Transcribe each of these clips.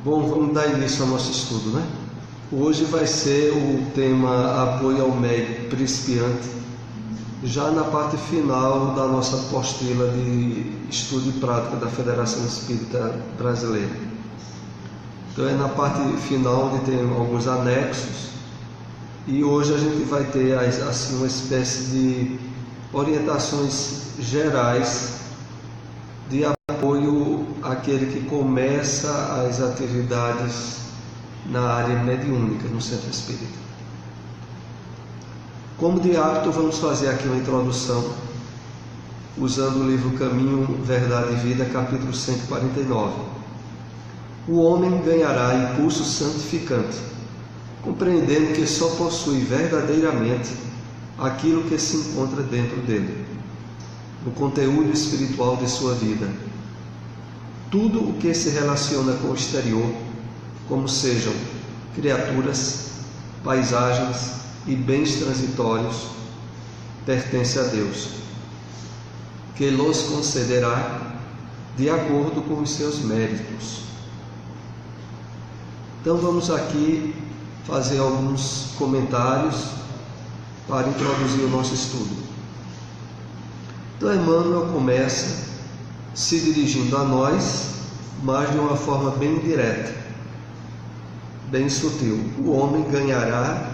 Bom, vamos dar início ao nosso estudo, né? Hoje vai ser o tema apoio ao médico principiante, já na parte final da nossa apostila de estudo e prática da Federação Espírita Brasileira. Então é na parte final onde tem alguns anexos e hoje a gente vai ter assim uma espécie de orientações gerais de apoio àquele que começa as atividades na área mediúnica no Centro Espírita. Como de hábito, vamos fazer aqui uma introdução usando o livro Caminho, Verdade e Vida, capítulo 149. O homem ganhará impulso santificante, compreendendo que só possui verdadeiramente aquilo que se encontra dentro dele, no conteúdo espiritual de sua vida. Tudo o que se relaciona com o exterior, como sejam criaturas, paisagens e bens transitórios, pertence a Deus, que los concederá de acordo com os seus méritos. Então vamos aqui fazer alguns comentários para introduzir o nosso estudo. Então Emmanuel começa se dirigindo a nós, mas de uma forma bem direta, bem sutil. O homem ganhará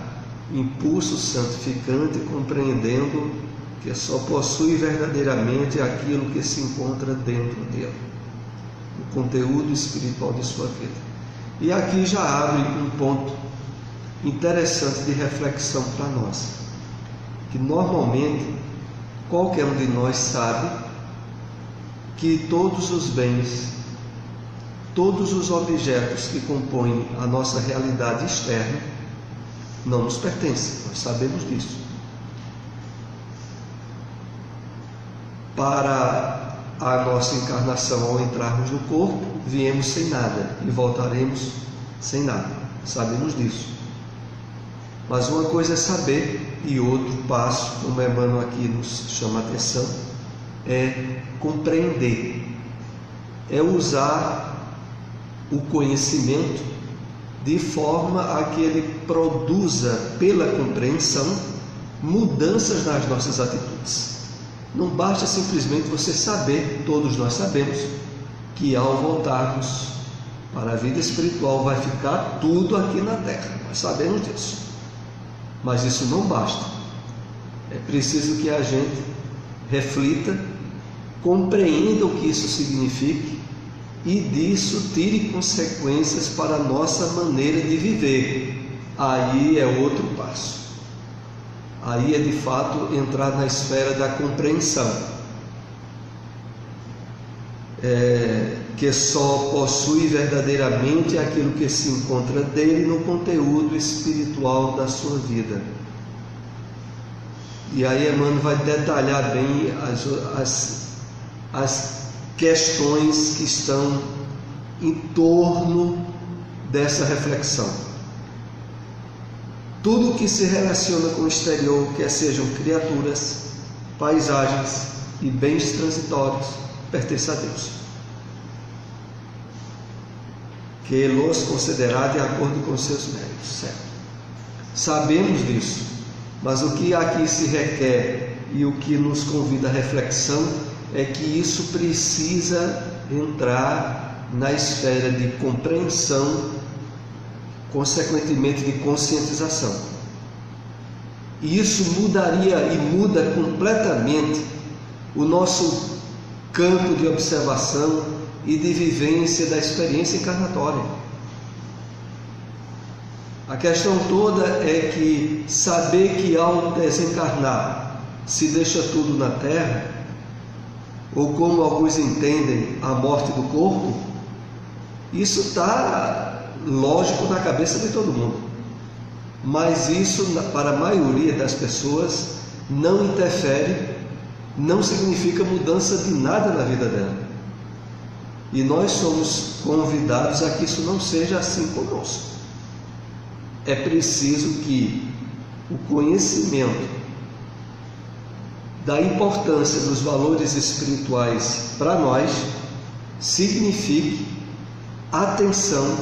impulso santificante, compreendendo que só possui verdadeiramente aquilo que se encontra dentro dele, o conteúdo espiritual de sua vida. E aqui já abre um ponto interessante de reflexão para nós, que normalmente qualquer um de nós sabe que todos os bens, todos os objetos que compõem a nossa realidade externa não nos pertencem, nós sabemos disso. Para a nossa encarnação, ao entrarmos no corpo, viemos sem nada e voltaremos sem nada, sabemos disso. Mas uma coisa é saber e outro passo, como Emmanuel aqui nos chama a atenção, é compreender, é usar o conhecimento de forma a que ele produza, pela compreensão, mudanças nas nossas atitudes. Não basta simplesmente você saber, todos nós sabemos, que ao voltarmos para a vida espiritual vai ficar tudo aqui na Terra, nós sabemos disso. Mas isso não basta. É preciso que a gente reflita, compreenda o que isso significa e disso tire consequências para a nossa maneira de viver. Aí é outro passo. Aí é de fato entrar na esfera da compreensão. Que só possui verdadeiramente aquilo que se encontra dele no conteúdo espiritual da sua vida. E aí Emmanuel vai detalhar bem as questões que estão em torno dessa reflexão. Tudo que se relaciona com o exterior, quer sejam criaturas, paisagens e bens transitórios, pertence a Deus, que los concederá de acordo com seus méritos, certo? Sabemos disso, mas o que aqui se requer e o que nos convida à reflexão é que isso precisa entrar na esfera de compreensão, consequentemente de conscientização. E isso mudaria e muda completamente o nosso campo de observação e de vivência da experiência encarnatória. A questão toda é que saber que ao desencarnar se deixa tudo na Terra, ou como alguns entendem, a morte do corpo, isso está lógico na cabeça de todo mundo. Mas isso, para a maioria das pessoas, não interfere, não significa mudança de nada na vida dela. E nós somos convidados a que isso não seja assim conosco. É preciso que o conhecimento da importância dos valores espirituais para nós signifique atenção,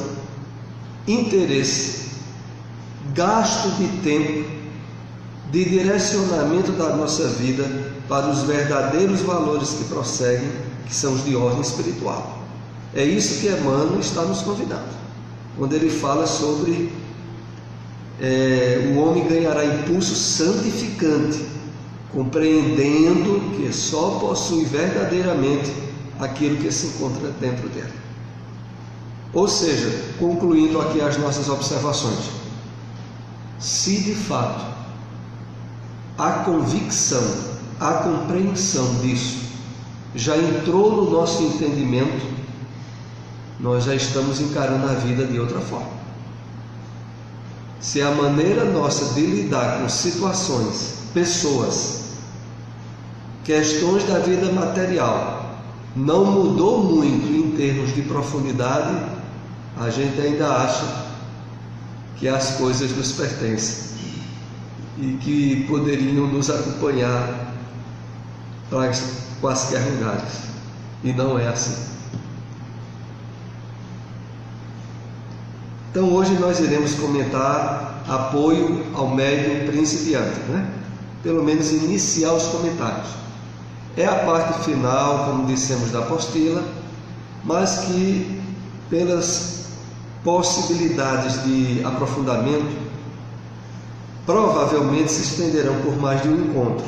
interesse, gasto de tempo, de direcionamento da nossa vida para os verdadeiros valores que prosseguem, que são os de ordem espiritual. É isso que Emmanuel está nos convidando, quando ele fala sobre o homem ganhará impulso santificante, compreendendo que só possui verdadeiramente aquilo que se encontra dentro dele. Ou seja, concluindo aqui as nossas observações, se de fato a convicção, a compreensão disso já entrou no nosso entendimento, nós já estamos encarando a vida de outra forma. Se a maneira nossa de lidar com situações, pessoas, questões da vida material não mudou muito em termos de profundidade, a gente ainda acha que as coisas nos pertencem e que poderiam nos acompanhar para quaisquer lugares, e não é assim. Então hoje nós iremos comentar apoio ao médium principiante, Pelo menos iniciar os comentários. É a parte final, como dissemos, da apostila, mas que pelas possibilidades de aprofundamento provavelmente se estenderão por mais de um encontro.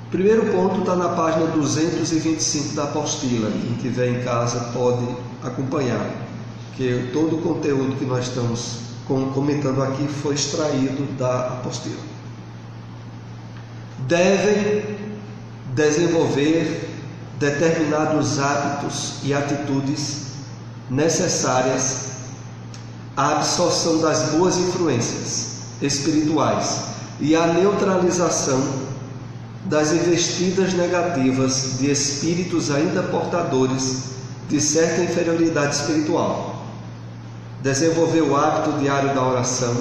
O primeiro ponto está na página 225 da apostila. Quem tiver em casa pode acompanhar, que todo o conteúdo que nós estamos comentando aqui foi extraído da apostila. Devem desenvolver determinados hábitos e atitudes necessárias à absorção das boas influências espirituais e à neutralização das investidas negativas de espíritos ainda portadores de certa inferioridade espiritual. Desenvolver o hábito diário da oração,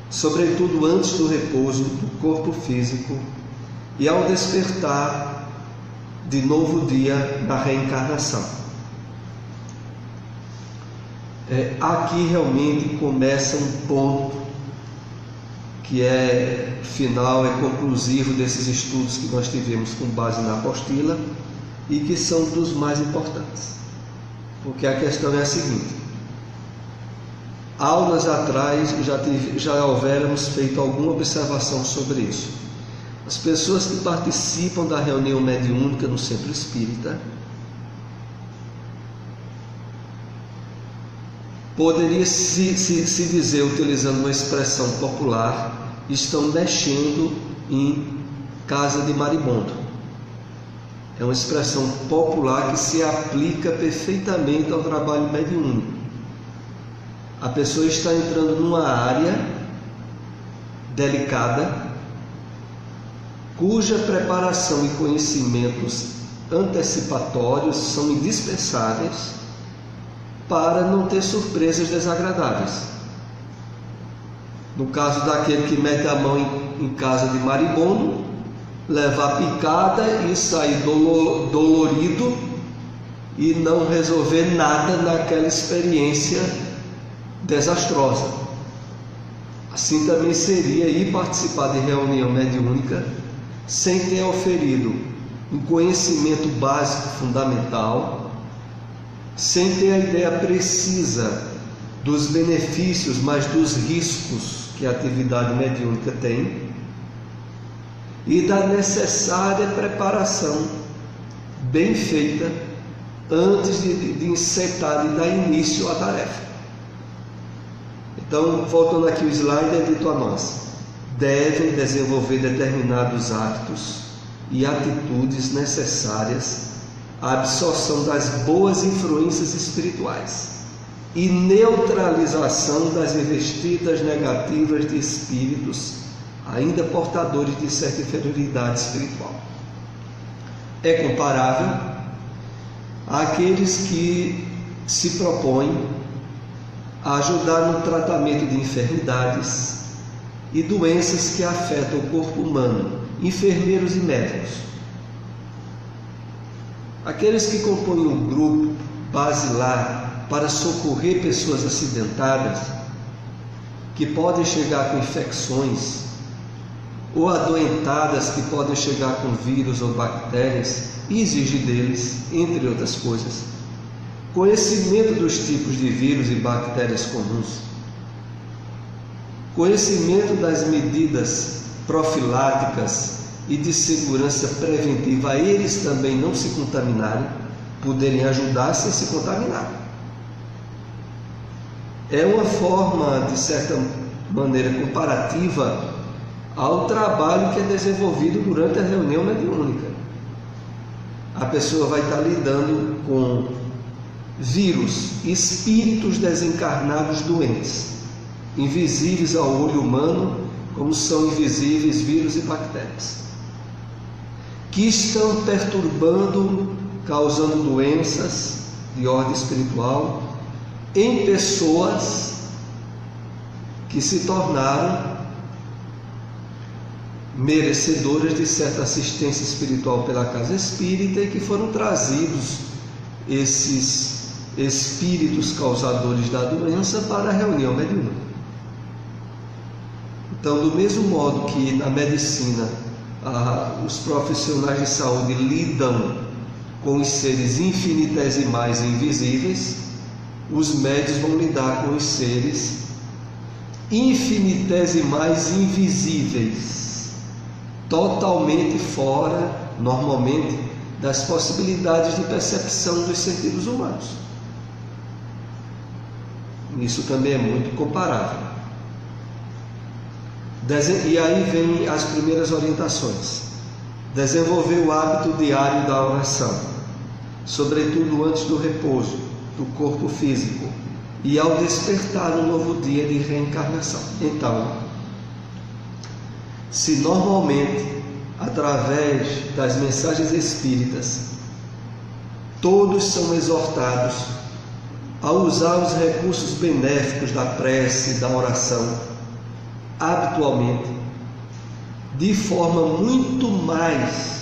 sobretudo antes do repouso do corpo físico e ao despertar de novo dia na reencarnação. Aqui realmente começa um ponto que é final, é conclusivo desses estudos que nós tivemos com base na apostila e que são dos mais importantes, porque a questão é a seguinte: aulas atrás já houvéramos feito alguma observação sobre isso. As pessoas que participam da reunião mediúnica no Centro Espírita poderia se dizer, utilizando uma expressão popular, estão mexendo em casa de maribondo. É uma expressão popular que se aplica perfeitamente ao trabalho mediúnico. A pessoa está entrando numa área delicada, cuja preparação e conhecimentos antecipatórios são indispensáveis para não ter surpresas desagradáveis. No caso daquele que mete a mão em casa de maribondo, leva a picada e sair dolorido e não resolver nada naquela experiência desastrosa. Assim também seria ir participar de reunião mediúnica sem ter oferido um conhecimento básico fundamental, sem ter a ideia precisa dos benefícios, mas dos riscos que a atividade mediúnica tem, e da necessária preparação bem feita antes de encetar e dar início à tarefa. Então, voltando aqui o slide, é dito a nós: devem desenvolver determinados hábitos e atitudes necessárias à absorção das boas influências espirituais e neutralização das investidas negativas de espíritos ainda portadores de certa inferioridade espiritual. É comparável àqueles que se propõem a ajudar no tratamento de enfermidades e doenças que afetam o corpo humano, enfermeiros e médicos. aqueles que compõem um grupo basilar para socorrer pessoas acidentadas, que podem chegar com infecções, ou adoentadas que podem chegar com vírus ou bactérias, e exige deles, entre outras coisas, conhecimento dos tipos de vírus e bactérias comuns, conhecimento das medidas profiláticas e de segurança preventiva, a eles também não se contaminarem, poderem ajudar sem se contaminar. É uma forma, de certa maneira, comparativa ao trabalho que é desenvolvido durante a reunião mediúnica. A pessoa vai estar lidando com vírus, espíritos desencarnados doentes, invisíveis ao olho humano, como são invisíveis vírus e bactérias, que estão perturbando, causando doenças de ordem espiritual em pessoas que se tornaram merecedoras de certa assistência espiritual pela casa espírita e que foram trazidos esses espíritos causadores da doença para a reunião mediúnica. Então, do mesmo modo que na medicina os profissionais de saúde lidam com os seres infinitesimais e invisíveis, os médios vão lidar com os seres infinitesimais e invisíveis, totalmente fora, normalmente, das possibilidades de percepção dos sentidos humanos. Isso também é muito comparável. E aí vem as primeiras orientações. Desenvolver o hábito diário da oração, sobretudo antes do repouso do corpo físico e ao despertar no novo dia de reencarnação. Então, se normalmente, através das mensagens espíritas, todos são exortados a usar os recursos benéficos da prece e da oração, habitualmente, de forma muito mais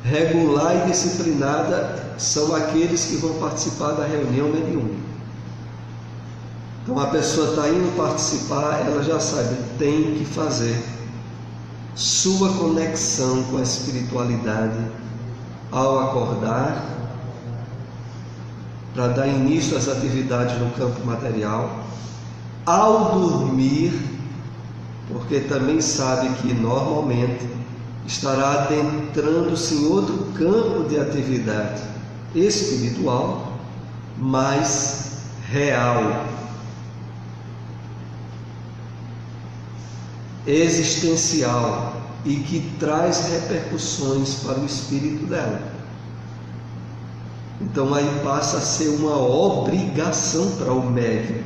regular e disciplinada, são aqueles que vão participar da reunião mediúnica. Então a pessoa está indo participar, ela já sabe, tem que fazer sua conexão com a espiritualidade ao acordar, para dar início às atividades no campo material, ao dormir, porque também sabe que normalmente estará adentrando-se em outro campo de atividade espiritual, mais real, existencial, e que traz repercussões para o espírito dela. Então aí passa a ser uma obrigação para o médium,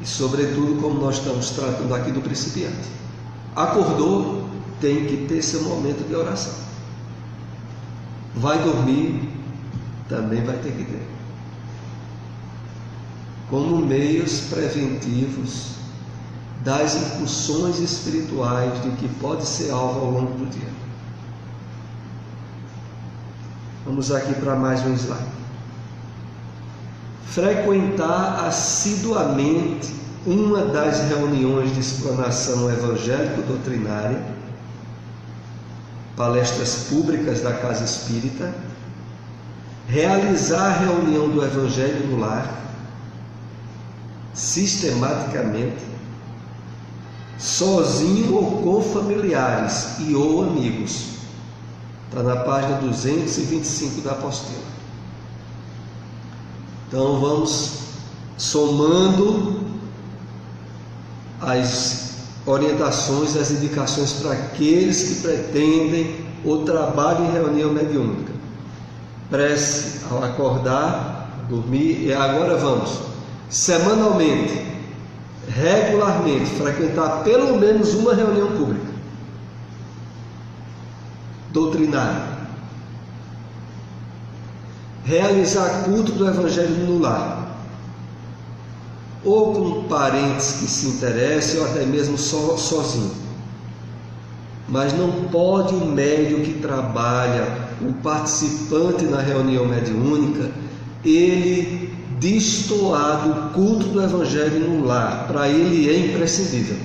e sobretudo como nós estamos tratando aqui do principiante. Acordou, tem que ter seu momento de oração. Vai dormir, também vai ter que ter, como meios preventivos das incursões espirituais de que pode ser alvo ao longo do dia. Vamos aqui para mais um slide. Frequentar assiduamente uma das reuniões de explanação evangélico-doutrinária, palestras públicas da Casa Espírita, realizar a reunião do Evangelho no lar, sistematicamente, sozinho ou com familiares e ou amigos. Está na página 225 da apostila. Então vamos somando as orientações, as indicações para aqueles que pretendem o trabalho em reunião mediúnica. Prece ao acordar, dormir, e agora vamos, semanalmente, regularmente, frequentar pelo menos uma reunião pública doutrinária, realizar culto do Evangelho no lar, ou com parentes que se interessem, ou até mesmo sozinho, Mas não pode o médium que trabalha, o participante na reunião mediúnica, ele destoar do culto do Evangelho no lar. Para ele é imprescindível.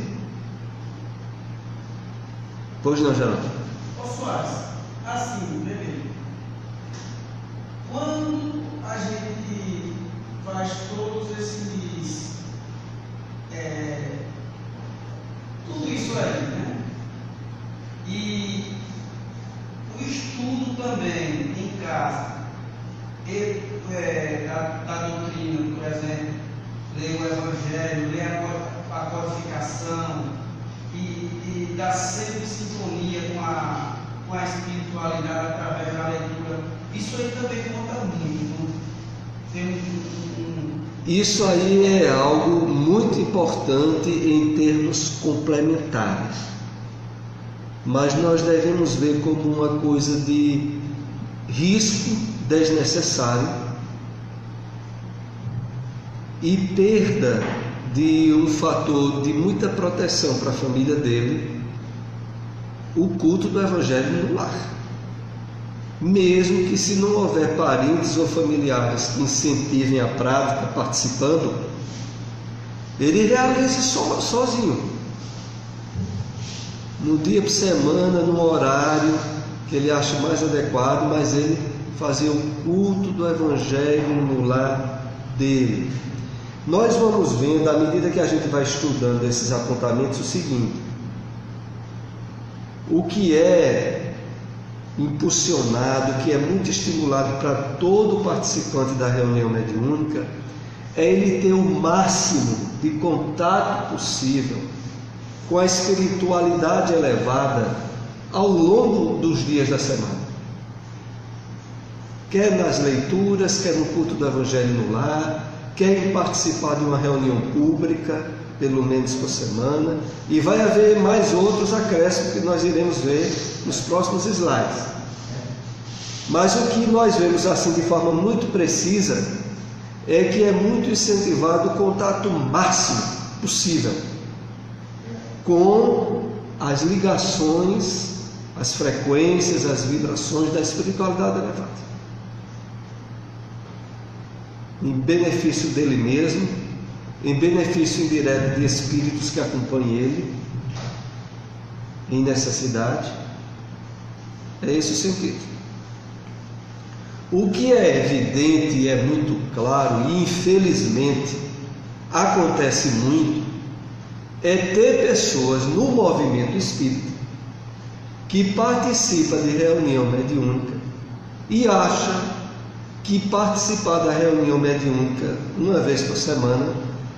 Pois não, Geraldo? Ô Soares, assim, beleza. Quando a gente faz todos esses tudo isso aí, né? E o estudo também em casa da doutrina, por exemplo, ler o Evangelho, ler a codificação e dar sempre sintonia com a espiritualidade através da leitura, isso aí também conta muito. Tem Isso aí é algo muito importante em termos complementares, mas nós devemos ver como uma coisa de risco desnecessário e perda de um fator de muita proteção para a família dele, o culto do Evangelho no lar. Mesmo que, se não houver parentes ou familiares que incentivem a prática participando, ele realize sozinho, no dia por semana, no horário que ele acha mais adequado, mas ele fazer o culto do Evangelho no lar dele. Nós vamos vendo, à medida que a gente vai estudando esses apontamentos, o seguinte: o que é impulsionado, que é muito estimulado para todo participante da reunião mediúnica, é ele ter o máximo de contato possível com a espiritualidade elevada ao longo dos dias da semana. Quer nas leituras, quer no culto do Evangelho no lar, quer em participar de uma reunião pública, pelo menos por semana, e vai haver mais outros acréscimos que nós iremos ver nos próximos slides. Mas o que nós vemos assim de forma muito precisa é que é muito incentivado o contato máximo possível com as ligações, as frequências, as vibrações da espiritualidade elevada, em benefício dele mesmo, em benefício indireto de espíritos que acompanhem ele em necessidade. É esse o sentido. O que é evidente e é muito claro, e infelizmente acontece muito, é ter pessoas no movimento espírita que participa de reunião mediúnica e acha que participar da reunião mediúnica uma vez por semana,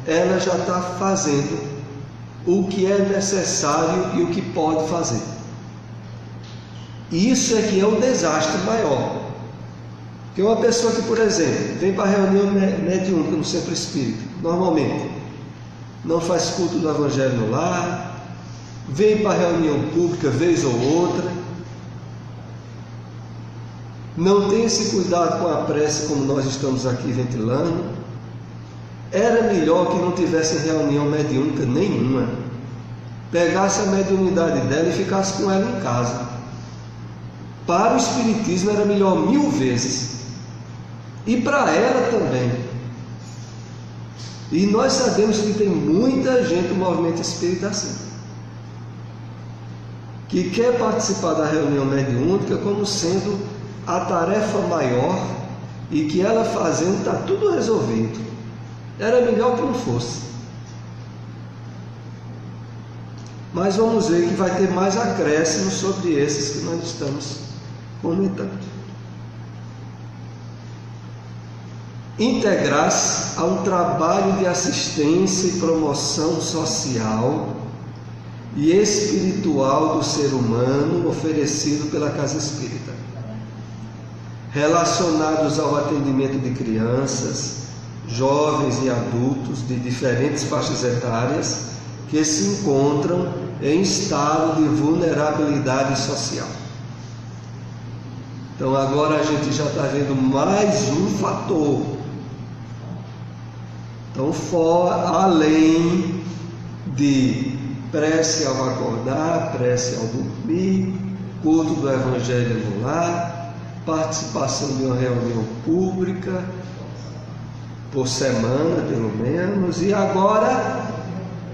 ela já está fazendo o que é necessário e o que pode fazer. Isso é que é um desastre maior. Porque uma pessoa que, por exemplo, vem para a reunião mediúnica no centro espírita, normalmente não faz culto do Evangelho no lar, vem para a reunião pública vez ou outra, não tem esse cuidado com a prece como nós estamos aqui ventilando, era melhor que não tivesse reunião mediúnica nenhuma, pegasse a mediunidade dela e ficasse com ela em casa. Para o espiritismo era melhor 1000 vezes, e para ela também. E nós sabemos que tem muita gente no movimento espírita assim, que quer participar da reunião mediúnica como sendo a tarefa maior, e que ela fazendo está tudo resolvido. Era melhor que não fosse. Mas vamos ver que vai ter mais acréscimos sobre esses que nós estamos comentando. Integrar-se a um trabalho de assistência e promoção social e espiritual do ser humano oferecido pela Casa Espírita, relacionados ao atendimento de crianças, jovens e adultos de diferentes faixas etárias que se encontram em estado de vulnerabilidade social. Então agora a gente já está vendo mais um fator. Então, além de prece ao acordar, prece ao dormir, culto do Evangelho no lar, participação de uma reunião pública por semana, pelo menos, e agora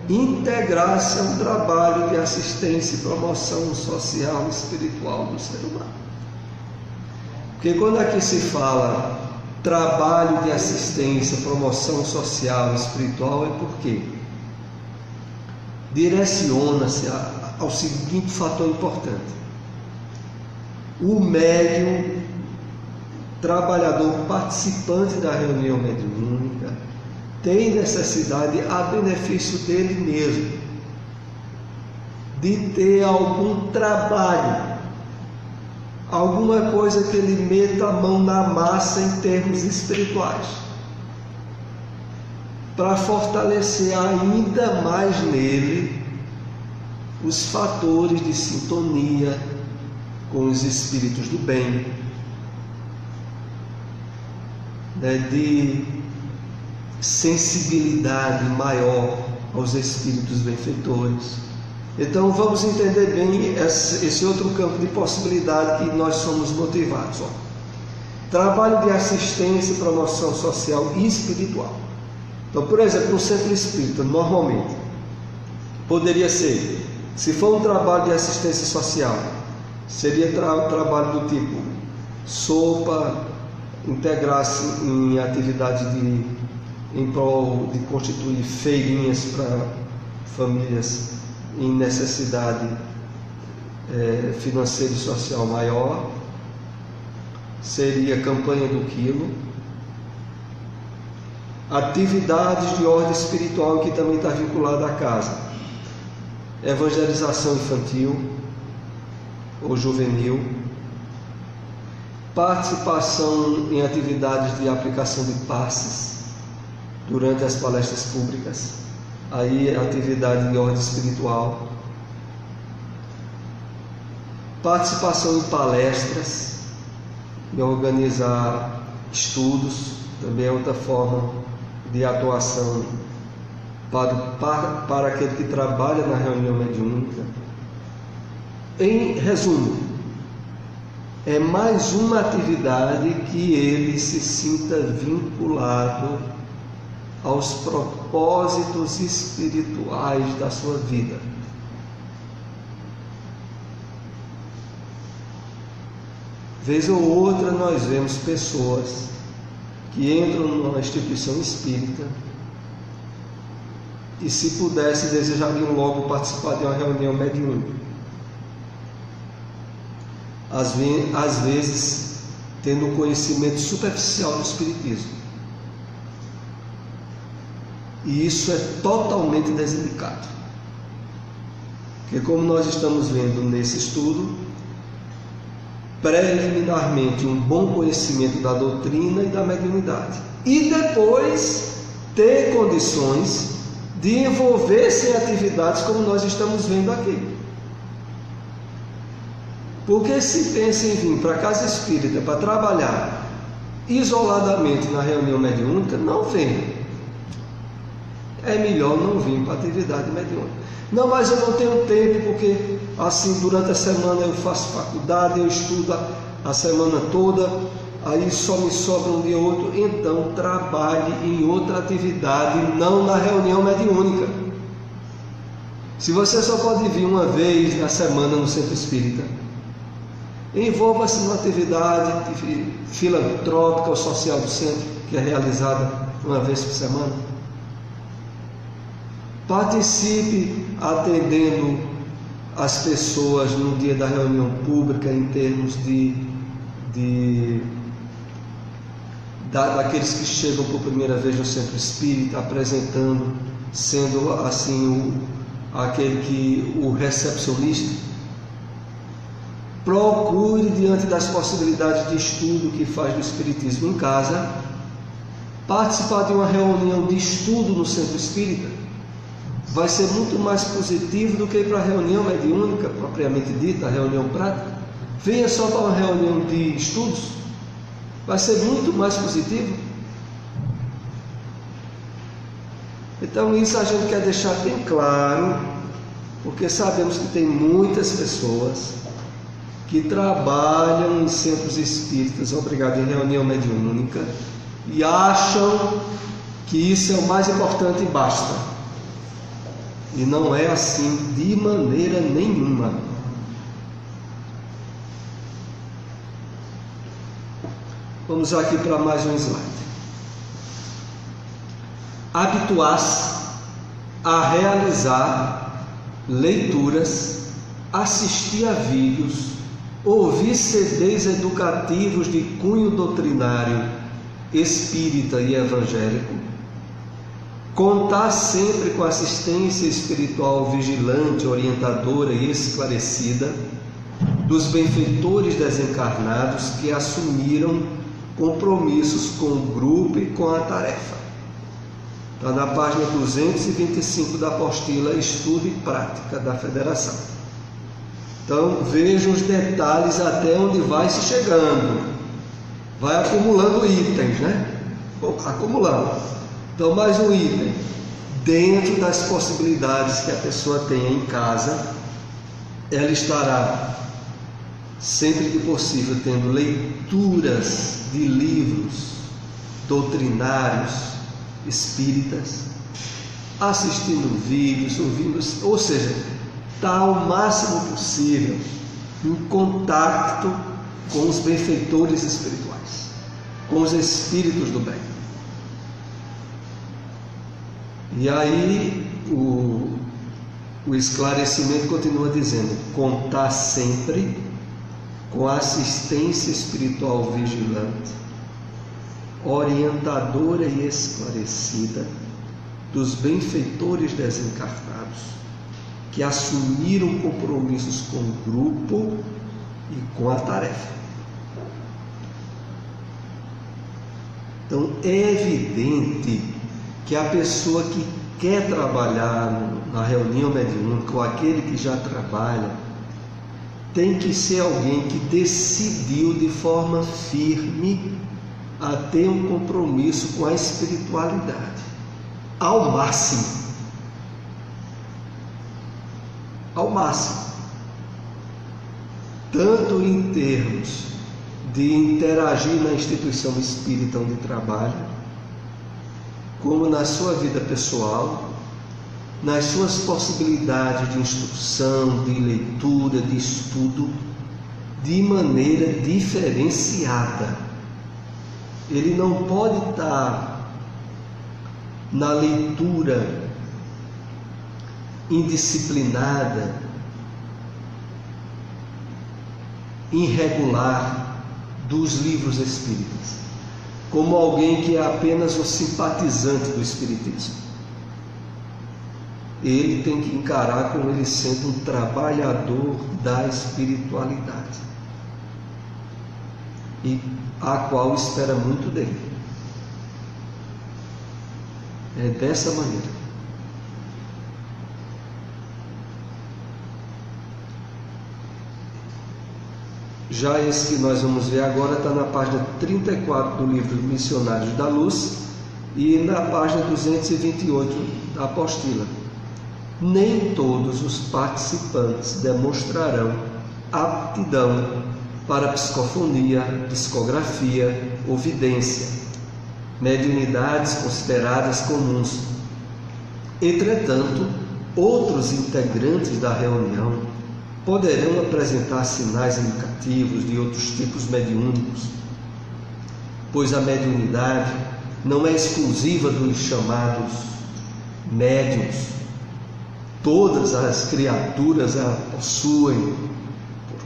integrar-se ao trabalho de assistência e promoção social e espiritual do ser humano. Porque quando aqui se fala trabalho de assistência, promoção social e espiritual, é porque direciona-se ao seguinte fator importante: o médium, trabalhador participante da reunião mediúnica, tem necessidade, a benefício dele mesmo, de ter algum trabalho, alguma coisa que ele meta a mão na massa em termos espirituais, para fortalecer ainda mais nele os fatores de sintonia com os espíritos do bem, de sensibilidade maior aos espíritos benfeitores. Então vamos entender bem esse outro campo de possibilidade que nós somos motivados. Trabalho de assistência e promoção social e espiritual. Então, por exemplo, no centro espírita, normalmente, poderia ser, se for um trabalho de assistência social, seria trabalho do tipo sopa, integrar-se em atividade em prol de constituir feirinhas para famílias em necessidade financeira e social maior, seria campanha do quilo, atividades de ordem espiritual que também está vinculada à casa, evangelização infantil ou juvenil, participação em atividades de aplicação de passes durante as palestras públicas, aí atividade de ordem espiritual, participação em palestras e organizar estudos, também é outra forma de atuação para aquele que trabalha na reunião mediúnica. Em resumo, é mais uma atividade que ele se sinta vinculado aos propósitos espirituais da sua vida. Vez ou outra nós vemos pessoas que entram numa instituição espírita e, se pudesse, desejariam logo participar de uma reunião mediúnica. Às vezes tendo um conhecimento superficial do espiritismo. E isso é totalmente desindicado. Porque, como nós estamos vendo nesse estudo, preliminarmente um bom conhecimento da doutrina e da mediunidade, e depois ter condições de envolver-se em atividades como nós estamos vendo aqui. Porque se pensa em vir para a casa espírita para trabalhar isoladamente na reunião mediúnica, não vem. É melhor não vir para a atividade mediúnica. Não, mas eu não tenho tempo, porque assim durante a semana eu faço faculdade, eu estudo a semana toda, aí só me sobra um dia ou outro. Então trabalhe em outra atividade, não na reunião mediúnica. Se você só pode vir uma vez na semana no centro espírita, envolva-se numa atividade filantrópica ou social do centro, que é realizada uma vez por semana. Participe atendendo as pessoas no dia da reunião pública, em termos daqueles que chegam por primeira vez no centro espírita, apresentando, sendo assim o recepcionista. Procure, diante das possibilidades de estudo que faz do espiritismo em casa, participar de uma reunião de estudo no centro espírita. Vai ser muito mais positivo do que ir para a reunião mediúnica, propriamente dita, a reunião prática. Venha só para uma reunião de estudos, vai ser muito mais positivo. Então isso a gente quer deixar bem claro Porque sabemos que tem muitas pessoas que trabalham em centros espíritas, obrigado, em reunião mediúnica, e acham que isso é o mais importante e basta. E não é assim de maneira nenhuma. Vamos aqui para mais um slide. Habituar-se a realizar leituras, assistir a vídeos, ouvir CDs educativos de cunho doutrinário, espírita e evangélico, contar sempre com assistência espiritual vigilante, orientadora e esclarecida dos benfeitores desencarnados que assumiram compromissos com o grupo e com a tarefa. Está na página 225 da apostila Estudo e Prática da Federação. Então veja os detalhes até onde vai se chegando. Vai acumulando itens, né? Acumulando. Então mais um item. Dentro das possibilidades que a pessoa tenha em casa, ela estará sempre que possível tendo leituras de livros doutrinários espíritas, assistindo vídeos, ouvindo, ou seja, está ao máximo possível em contato com os benfeitores espirituais, com os espíritos do bem. E aí o esclarecimento continua dizendo: contar sempre com a assistência espiritual vigilante, orientadora e esclarecida dos benfeitores desencarnados que assumiram compromissos com o grupo e com a tarefa. Então é evidente que a pessoa que quer trabalhar na reunião mediúnica, ou aquele que já trabalha, tem que ser alguém que decidiu de forma firme a ter um compromisso com a espiritualidade, ao máximo. Ao máximo. Tanto em termos de interagir na instituição espírita onde trabalha, como na sua vida pessoal, nas suas possibilidades de instrução, de leitura, de estudo, de maneira diferenciada. Ele não pode estar na leitura indisciplinada, irregular dos livros espíritas, como alguém que é apenas o simpatizante do espiritismo. Ele tem que encarar como ele sendo um trabalhador da espiritualidade, e a qual espera muito dele. É dessa maneira. Já esse que nós vamos ver agora está na página 34 do livro Missionários da Luz e na página 228 da apostila. Nem todos os participantes demonstrarão aptidão para psicofonia, psicografia ou vidência, mediunidades consideradas comuns. Entretanto, outros integrantes da reunião poderão apresentar sinais indicativos de outros tipos mediúnicos, pois a mediunidade não é exclusiva dos chamados médiuns. Todas as criaturas a possuem,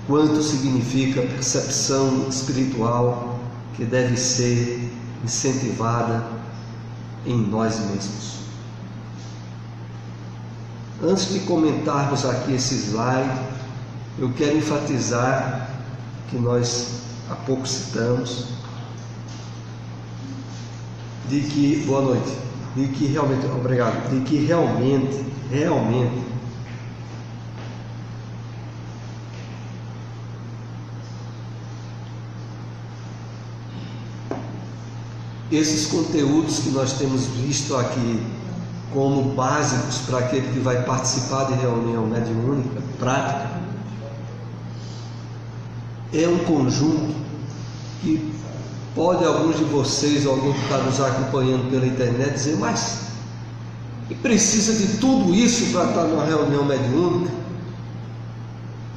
porquanto significa percepção espiritual que deve ser incentivada em nós mesmos. Antes de comentarmos aqui esse slide, eu quero enfatizar que nós há pouco citamos de que, boa noite, de que realmente, obrigado, de que realmente esses conteúdos que nós temos visto aqui como básicos para aquele que vai participar de reunião mediúnica, prática, é um conjunto que pode alguns de vocês, ou alguém que está nos acompanhando pela internet, dizer, mas e precisa de tudo isso para estar numa reunião mediúnica?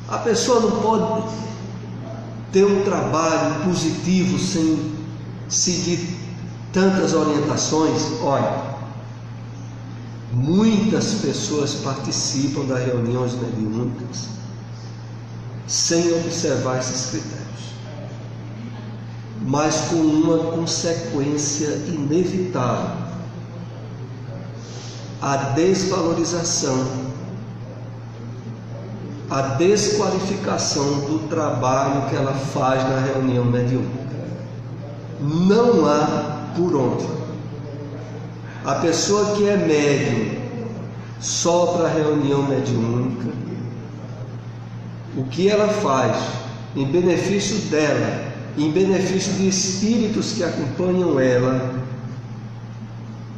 A pessoa não pode ter um trabalho positivo sem seguir tantas orientações? Olha, muitas pessoas participam das reuniões mediúnicas sem observar esses critérios, mas com uma consequência inevitável: a desvalorização, a desqualificação do trabalho que ela faz na reunião mediúnica. Não há por onde. A pessoa que é médium só para a reunião mediúnica, o que ela faz em benefício dela, em benefício de espíritos que acompanham ela,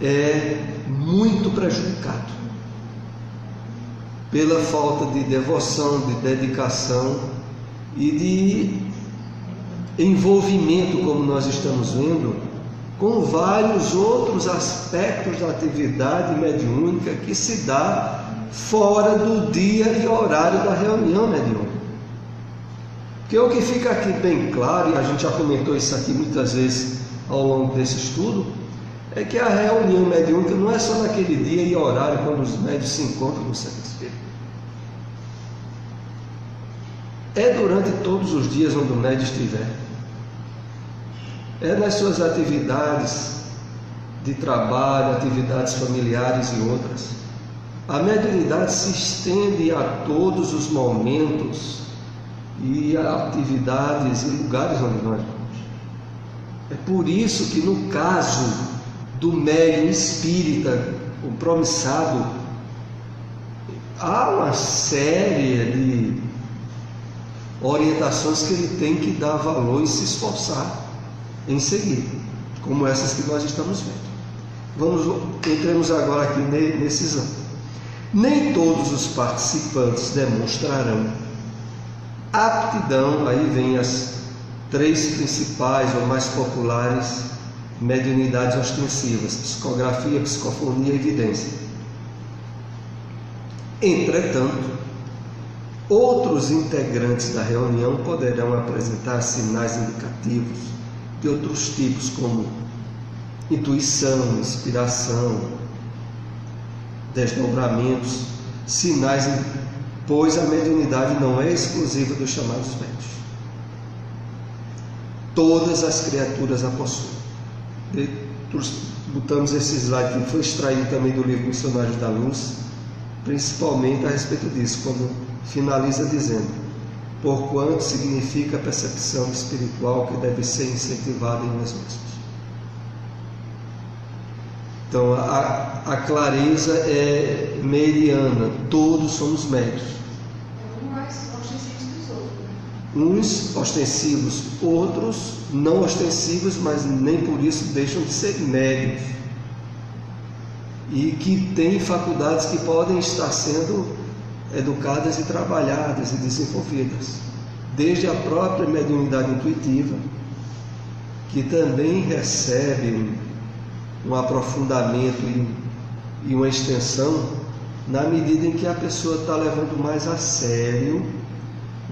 é muito prejudicado pela falta de devoção, de dedicação e de envolvimento, como nós estamos vendo, com vários outros aspectos da atividade mediúnica que se dá fora do dia e horário da reunião mediúnica. Porque o que fica aqui bem claro, e a gente já comentou isso aqui muitas vezes ao longo desse estudo, é que a reunião mediúnica não é só naquele dia e horário quando os médiuns se encontram no centro espírita. É durante todos os dias onde o médium estiver. É nas suas atividades de trabalho, atividades familiares e outras. A mediunidade se estende a todos os momentos e a atividades e lugares onde nós vamos. É por isso que no caso do médium espírita, o promissado, há uma série de orientações que ele tem que dar valor e se esforçar em seguir, como essas que nós estamos vendo. Entremos agora aqui nesse exame. Nem todos os participantes demonstrarão aptidão, aí vem as 3 principais ou mais populares mediunidades ostensivas: psicografia, psicofonia e evidência. Entretanto, outros integrantes da reunião poderão apresentar sinais indicativos de outros tipos, como intuição, inspiração, desdobramentos, sinais, pois a mediunidade não é exclusiva dos chamados médiuns. Todas as criaturas a possuem. Botamos esse slide que foi extraído também do livro Missionários da Luz, principalmente a respeito disso, quando finaliza dizendo: porquanto significa a percepção espiritual que deve ser incentivada em nós mesmos. Então a clareza é meridiana, todos somos médios. Uns ostensivos, outros não ostensivos, mas nem por isso deixam de ser médios, e que têm faculdades que podem estar sendo educadas e trabalhadas e desenvolvidas, desde a própria mediunidade intuitiva, que também recebe um aprofundamento e uma extensão na medida em que a pessoa está levando mais a sério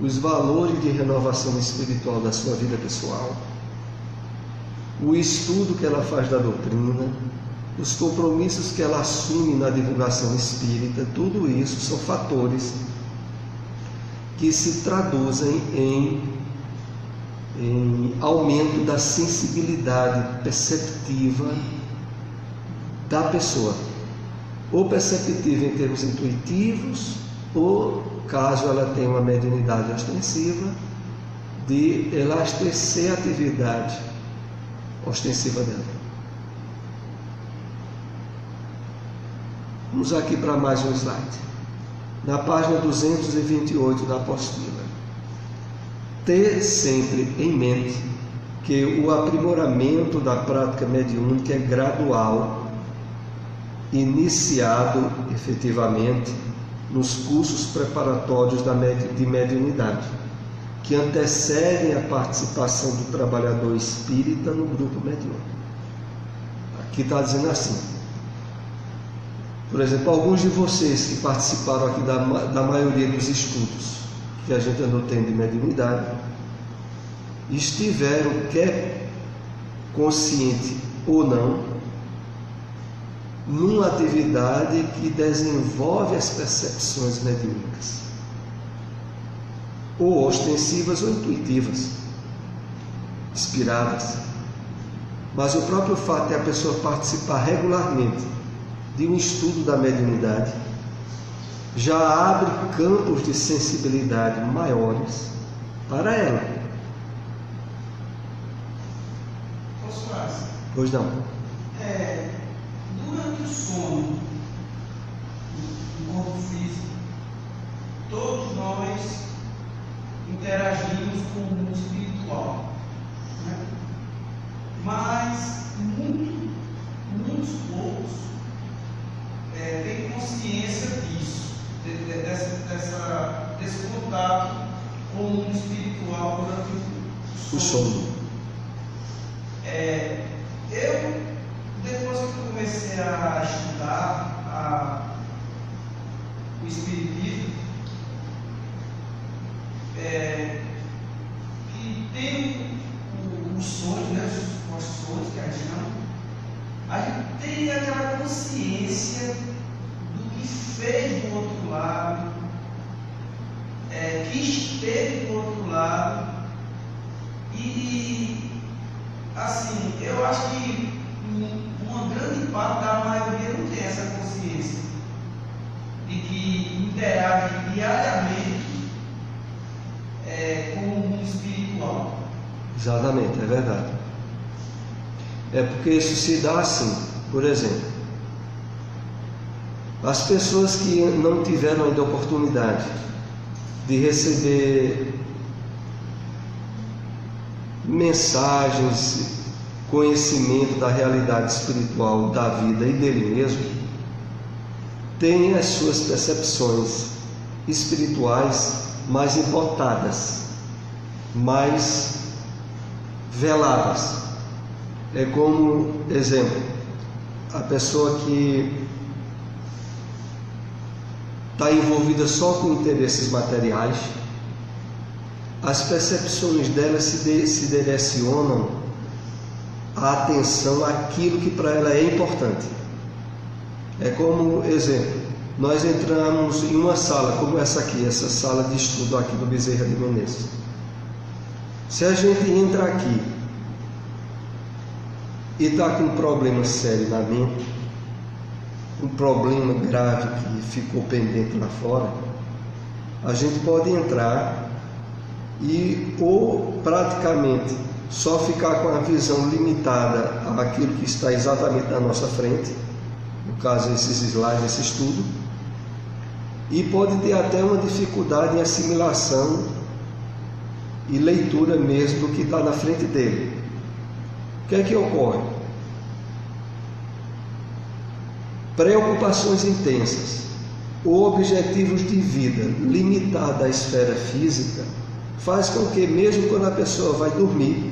os valores de renovação espiritual da sua vida pessoal, o estudo que ela faz da doutrina, os compromissos que ela assume na divulgação espírita. Tudo isso são fatores que se traduzem em aumento da sensibilidade perceptiva da pessoa, ou perceptiva em termos intuitivos, ou, caso ela tenha uma mediunidade ostensiva, de elastecer a atividade ostensiva dela. Vamos aqui para mais um slide. Na página 228 da apostila. Ter sempre em mente que o aprimoramento da prática mediúnica é gradual iniciado efetivamente nos cursos preparatórios de mediunidade, que antecedem a participação do trabalhador espírita no grupo mediúnico. Aqui está dizendo assim, por exemplo, alguns de vocês que participaram aqui da maioria dos estudos que a gente andou tendo de mediunidade, estiveram, quer consciente ou não, numa atividade que desenvolve as percepções mediúnicas, ou ostensivas ou intuitivas, inspiradas. Mas o próprio fato de a pessoa participar regularmente de um estudo da mediunidade já abre campos de sensibilidade maiores para ela. Pois não. Durante o sono, no corpo físico, todos nós interagimos com o mundo espiritual, né? Mas muitos poucos têm consciência disso, desse contato com o mundo espiritual durante o sono. Depois que eu comecei a estudar o Espiritismo, que tem os sonhos, né, os sonhos que a gente chama, a gente tem aquela consciência do que fez do outro lado, que esteve do outro lado, e assim, eu acho que uma grande parte da maioria não tem essa consciência de que interage diariamente com o mundo espiritual. Exatamente, é verdade. É porque isso se dá assim, por exemplo, as pessoas que não tiveram ainda oportunidade de receber mensagens, conhecimento da realidade espiritual da vida e dele mesmo, tem as suas percepções espirituais mais embotadas, mais veladas. É como, exemplo, a pessoa que está envolvida só com interesses materiais, as percepções dela se direcionam a atenção àquilo que para ela é importante. É como, exemplo, nós entramos em uma sala como essa aqui, essa sala de estudo aqui do Bezerra de Menezes. Se a gente entra aqui e está com um problema sério na mente, um problema grave que ficou pendente lá fora, a gente pode entrar e ou praticamente só ficar com a visão limitada àquilo que está exatamente na nossa frente, no caso esses slides, esse estudo, e pode ter até uma dificuldade em assimilação e leitura mesmo do que está na frente dele. O que é que ocorre? Preocupações intensas ou objetivos de vida limitada à esfera física faz com que, mesmo quando a pessoa vai dormir,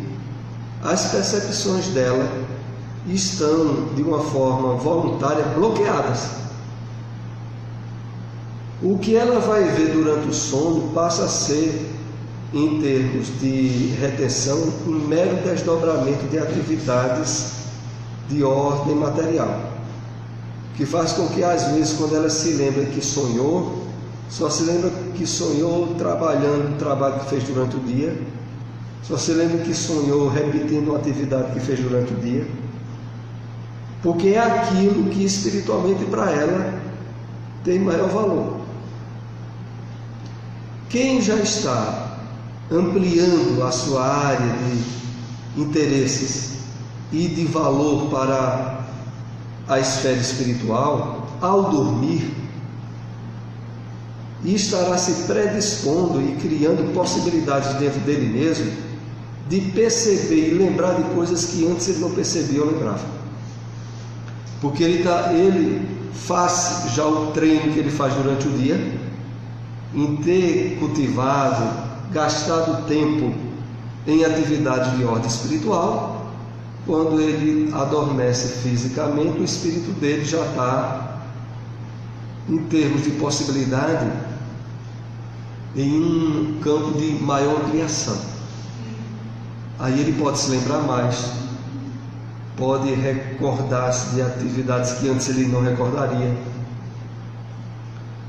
as percepções dela estão de uma forma voluntária bloqueadas. O que ela vai ver durante o sono passa a ser, em termos de retenção, um mero desdobramento de atividades de ordem material, que faz com que, às vezes, quando ela se lembra que sonhou, só se lembra que sonhou trabalhando o trabalho que fez durante o dia, só se lembra que sonhou repetindo uma atividade que fez durante o dia, porque é aquilo que espiritualmente para ela tem maior valor. Quem já está ampliando a sua área de interesses e de valor para a esfera espiritual, ao dormir, estará se predispondo e criando possibilidades dentro dele mesmo de perceber e lembrar de coisas que antes ele não percebia ou lembrava. Porque ele faz já o treino que ele faz durante o dia, em ter cultivado, gastado tempo em atividade de ordem espiritual. Quando ele adormece fisicamente, o espírito dele já está, em termos de possibilidade, em um campo de maior ampliação. Aí ele pode se lembrar mais, pode recordar-se de atividades que antes ele não recordaria.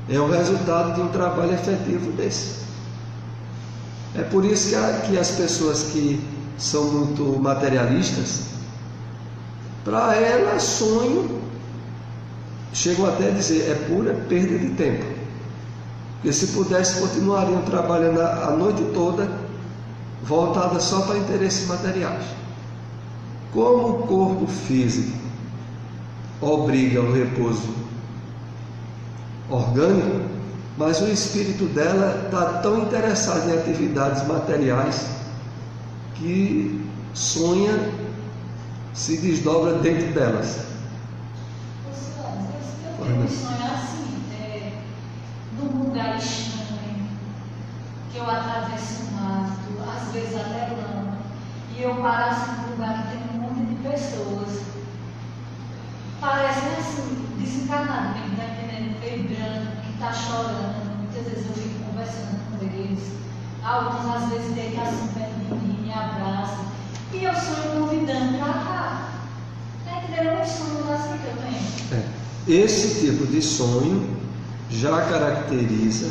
É o resultado de um trabalho efetivo desse. É por isso que as pessoas que são muito materialistas, para elas sonho, chegam até a dizer, é pura perda de tempo. Porque se pudesse, continuariam trabalhando a noite toda, voltada só para interesses materiais. Como o corpo físico obriga ao repouso orgânico, mas o espírito dela está tão interessado em atividades materiais que sonha, se desdobra dentro delas. Eu tenho sonhar assim, num lugar estranho, que eu atravesso o mato, às vezes até lama, e eu passo num lugar que tem um monte de pessoas. Parece assim, desencarnado, mesmo, tá entendendo? Vibrando, que está chorando. Muitas vezes eu fico conversando com eles. Alguns às vezes deitam assim perto de mim, me abraçam. E eu sonho convidando para cá. Tá entendendo? É um sonho assim que eu tenho. Esse tipo de sonho já caracteriza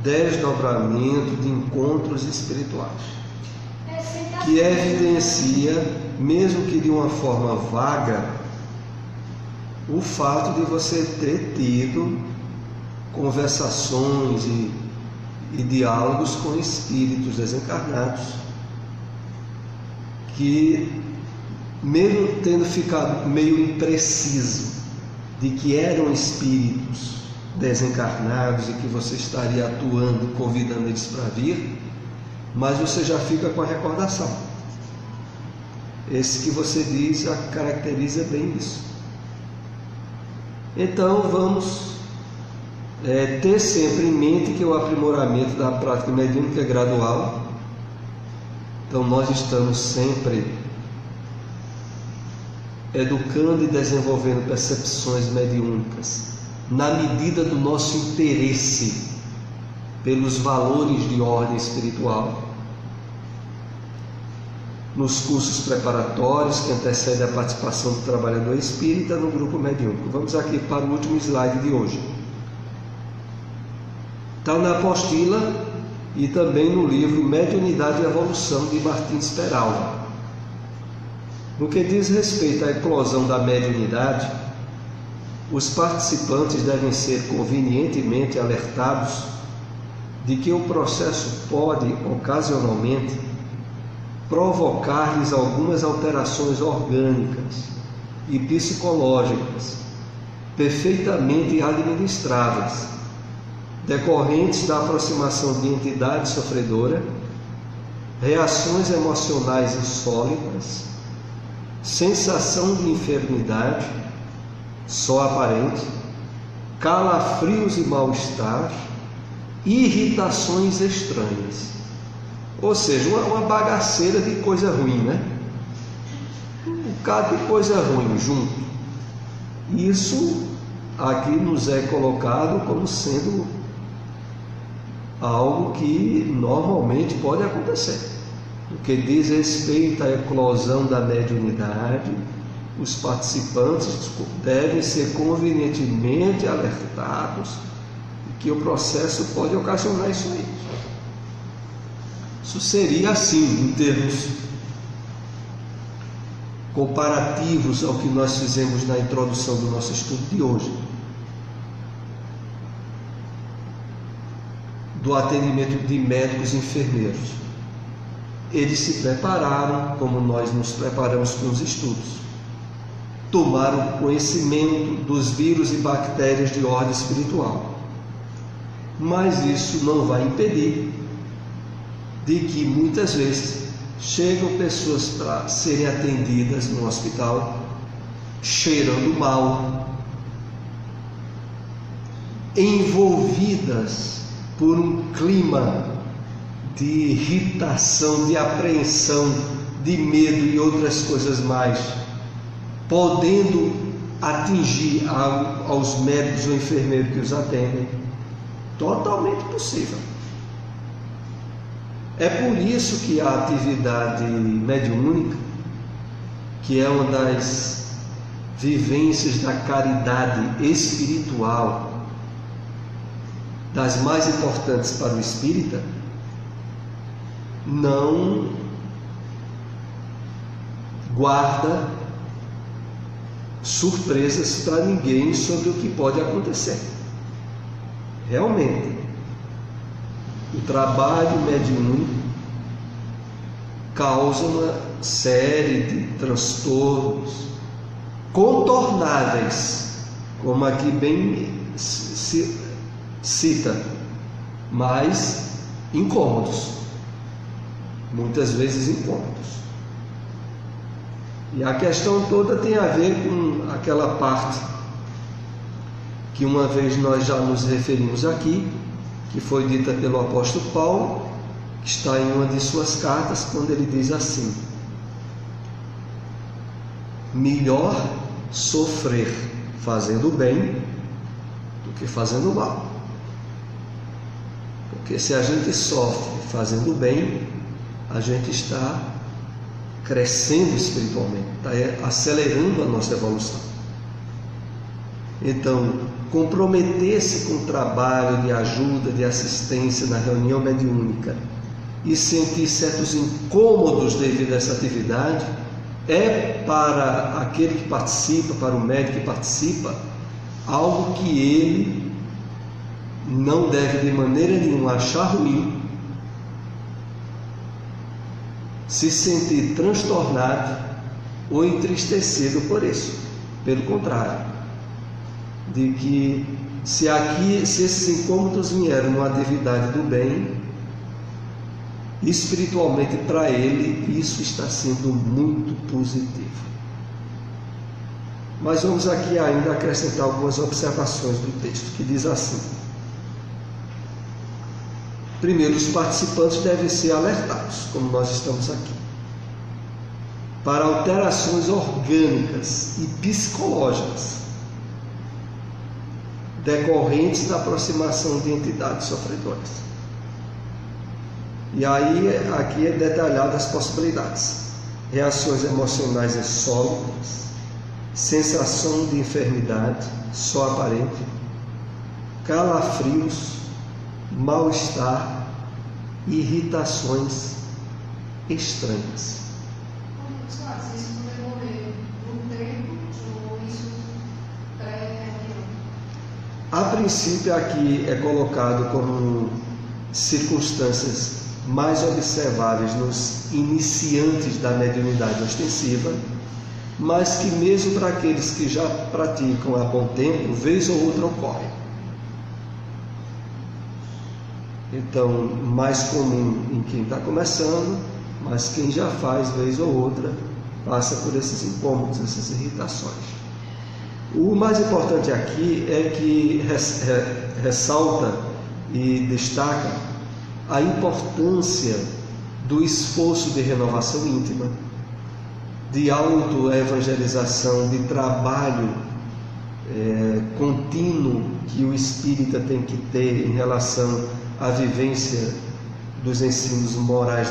desdobramento de encontros espirituais, que evidencia, mesmo que de uma forma vaga, o fato de você ter tido conversações e diálogos com espíritos desencarnados, que, mesmo tendo ficado meio impreciso de que eram espíritos desencarnados e que você estaria atuando, convidando eles para vir, mas você já fica com a recordação. Esse que você diz já caracteriza bem isso. Então vamos ter sempre em mente que o aprimoramento da prática mediúnica é gradual. Então nós estamos sempre educando e desenvolvendo percepções mediúnicas na medida do nosso interesse pelos valores de ordem espiritual, nos cursos preparatórios que antecedem a participação do trabalhador espírita no grupo mediúnico. Vamos aqui para o último slide de hoje. Está na apostila e também no livro Mediunidade e Evolução, de Martins Peralva. No que diz respeito à eclosão da mediunidade, os participantes devem ser convenientemente alertados de que o processo pode, ocasionalmente, provocar-lhes algumas alterações orgânicas e psicológicas perfeitamente administráveis, decorrentes da aproximação de entidade sofredora, reações emocionais insólitas, sensação de enfermidade só aparente, calafrios e mal-estar, irritações estranhas. Ou seja, uma bagaceira de coisa ruim, né? Um bocado de coisa ruim junto. Isso aqui nos é colocado como sendo algo que normalmente pode acontecer. No que diz respeito à eclosão da mediunidade, os participantes devem ser convenientemente alertados de que o processo pode ocasionar isso aí. Isso seria assim, em termos comparativos ao que nós fizemos na introdução do nosso estudo de hoje, do atendimento de médicos e enfermeiros. Eles se prepararam, como nós nos preparamos com os estudos, tomaram conhecimento dos vírus e bactérias de ordem espiritual, mas isso não vai impedir de que muitas vezes chegam pessoas para serem atendidas no hospital cheirando mal, envolvidas por um clima de irritação, de apreensão, de medo e outras coisas mais, podendo atingir aos médicos ou enfermeiros que os atendem. Totalmente possível. É por isso que a atividade mediúnica, que é uma das vivências da caridade espiritual, das mais importantes para o espírita, não guarda surpresas para ninguém sobre o que pode acontecer. Realmente, o trabalho mediúnico causa uma série de transtornos contornáveis, como aqui bem se cita, mas incômodos, muitas vezes incômodos. E a questão toda tem a ver com aquela parte que uma vez nós já nos referimos aqui, que foi dita pelo apóstolo Paulo, que está em uma de suas cartas, quando ele diz assim: melhor sofrer fazendo bem do que fazendo mal. Porque se a gente sofre fazendo bem, a gente está crescendo espiritualmente, está acelerando a nossa evolução. Então, comprometer-se com o trabalho de ajuda, de assistência na reunião mediúnica e sentir certos incômodos devido a essa atividade é, para aquele que participa, para o médico que participa, algo que ele não deve de maneira nenhuma achar ruim, se sentir transtornado ou entristecido por isso. Pelo contrário, de que se esses incômodos vieram numa atividade do bem, espiritualmente para ele isso está sendo muito positivo. Mas vamos aqui ainda acrescentar algumas observações do texto, que diz assim: primeiro, os participantes devem ser alertados, como nós estamos aqui, para alterações orgânicas e psicológicas decorrentes da aproximação de entidades sofredoras. E aí, aqui é detalhado as possibilidades: reações emocionais insólitas, sensação de enfermidade só aparente, calafrios, mal-estar, irritações estranhas. Isso pode decorrer no tempo ou isso pré-reunião? A princípio, aqui é colocado como circunstâncias mais observáveis nos iniciantes da mediunidade ostensiva, mas que mesmo para aqueles que já praticam há bom tempo, vez ou outra ocorre. Então, mais comum em quem está começando, mas quem já faz vez ou outra passa por esses incômodos, essas irritações. O mais importante aqui é que ressalta e destaca a importância do esforço de renovação íntima, de autoevangelização, de trabalho contínuo que o espírita tem que ter em relação à vivência dos ensinos morais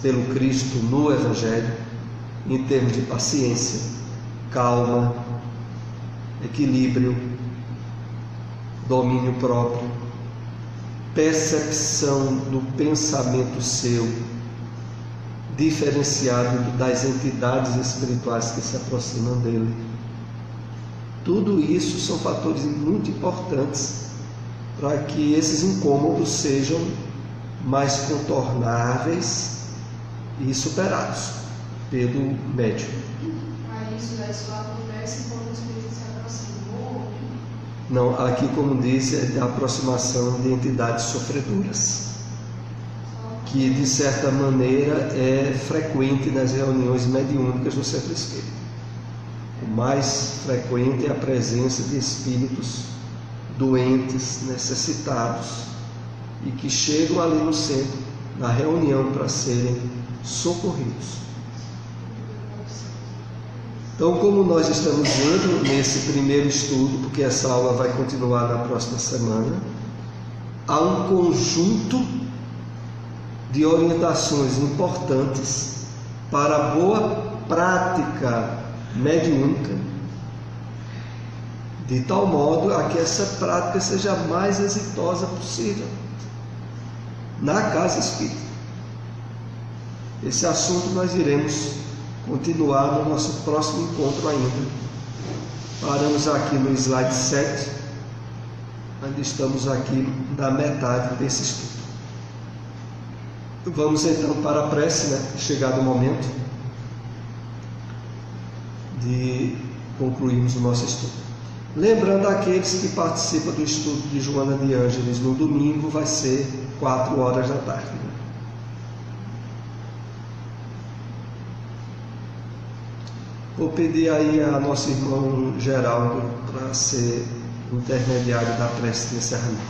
pelo Cristo no Evangelho, em termos de paciência, calma, equilíbrio, domínio próprio, percepção do pensamento seu, diferenciado das entidades espirituais que se aproximam dele. Tudo isso são fatores muito importantes para que esses incômodos sejam mais contornáveis e superados pelo médium. Aí isso só acontece quando o espírito se aproximou? Não, aqui, como diz, é a aproximação de entidades sofredoras, que de certa maneira é frequente nas reuniões mediúnicas do centro espírita. mais frequente é a presença de espíritos doentes, necessitados, e que chegam ali no centro, na reunião, para serem socorridos. Então, como nós estamos indo nesse primeiro estudo, porque essa aula vai continuar na próxima semana, há um conjunto de orientações importantes para a boa prática mediúnica, de tal modo a que essa prática seja a mais exitosa possível na casa espírita. Esse assunto nós iremos continuar no nosso próximo encontro ainda. Paramos aqui no slide 7, ainda estamos aqui na metade desse estudo. Vamos então para a prece, chegado o momento de concluirmos o nosso estudo. Lembrando aqueles que participam do estudo de Joana de Ângeles no domingo, vai ser 4 horas da tarde. Vou pedir aí a nosso irmão Geraldo para ser intermediário da prece de encerramento.